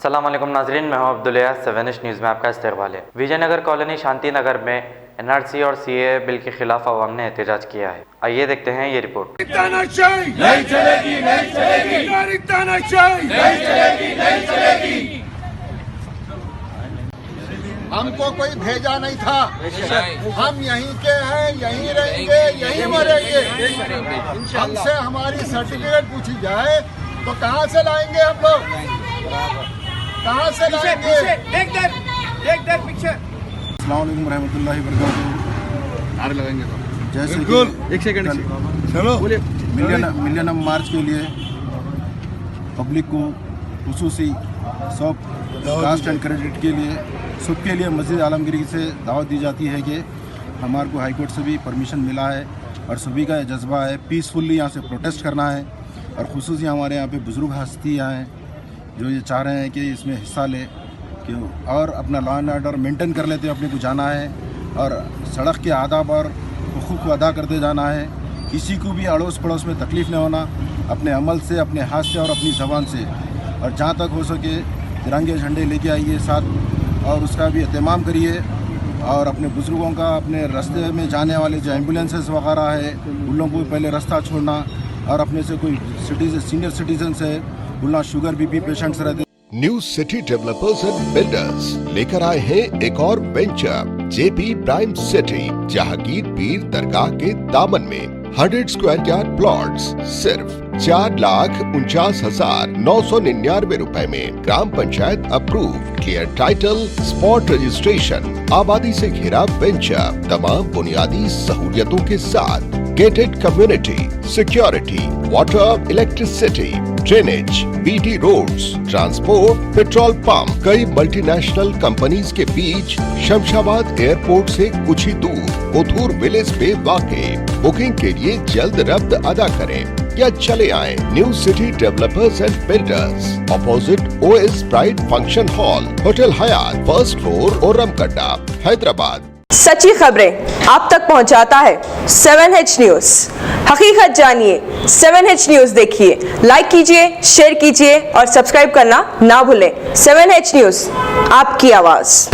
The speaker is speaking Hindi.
अस्सलाम वालेकुम नाज़रीन, मैं हूं अब्दुल्ला। 7H न्यूज़ में आपका इस्तकबाल है। विजयनगर कॉलोनी शांति नगर में NRC और CAA बिल के खिलाफ अवाम ने एहतजाज किया है। आइए देखते हैं ये रिपोर्ट। नहीं चलेगी, नहीं चलेगी, नहीं चलेगी, नहीं चलेगी। हमको कोई भेजा नहीं था, हम यहीं के हैं, यहीं रहेंगे, यहीं मरेंगे। हमसे हमारी सर्टिफिकेट पूछी जाए तो कहाँ से लाएंगे हम लोग, कहाँ से लाएंगे? देख पीछे। अस्सलाम वालेकुम रहमतुल्लाहि व बरकातहू। आग लगाएंगे तो जैसे कि एक सेकंड चलो मिलियन मार्च के लिए पब्लिक को खुसूसी सब कास्ट एंड क्रेडिट के लिए सबके लिए मस्जिद आलमगीर से दावत दी जाती है कि हमारे को हाई कोर्ट से भी परमिशन मिला है और सभी का जज्बा है पीसफुली यहाँ से प्रोटेस्ट करना है। और खुसूसी हमारे यहाँ पे बुज़ुर्ग हस्तियाँ हैं जो ये चाह रहे हैं कि इसमें हिस्सा ले कि और अपना लॉ एंड ऑर्डर मेंटेन कर लेते अपने को जाना है और सड़क के आदाब और हुकूक़ को अदा करते जाना है। किसी को भी अड़ोस पड़ोस में तकलीफ़ न होना, अपने अमल से, अपने हाथ से और अपनी ज़बान से। और जहाँ तक हो सके तिरंगे झंडे लेके आइए साथ और उसका भी एहतमाम करिए। और अपने बुज़ुर्गों का, अपने रास्ते में जाने वाले जो एम्बुलेंसेस वगैरह है उन लोगों को पहले रास्ता छोड़ना। और अपने से कोई सीनियर सिटीजन्स है, बोलना शुगर बीपी पेशेंट्स रहते। New city developers and builders लेकर आए हैं एक और venture JP prime city Jahangir पीर दरगाह के दामन में 100 स्क्वायर यार्ड प्लॉट्स सिर्फ 4,49,999 रुपए में। Gram panchayat approve, clear title, spot registration, आबादी से घिरा वेंचर, तमाम बुनियादी सहूलियतों के साथ, gated community, security, water, electricity, drainage, BT roads, transport, petrol pump, कई मल्टीनेशनल कंपनीज के बीच, शमशाबाद एयरपोर्ट से कुछ ही दूर, कोथूर विलेज पे वाक़े। बुकिंग के लिए जल्द रब्त अदा करें या चले आए new city developers and builders, opposite OS pride function hall, hotel Hyatt, first floor, Ormakadda, Hyderabad. सच्ची खबरें आप तक पहुंचाता है 7H न्यूज़। हकीकत जानिए, 7H न्यूज़ देखिए, लाइक कीजिए, शेयर कीजिए और सब्सक्राइब करना ना भूलें। 7H न्यूज़, आपकी आवाज़।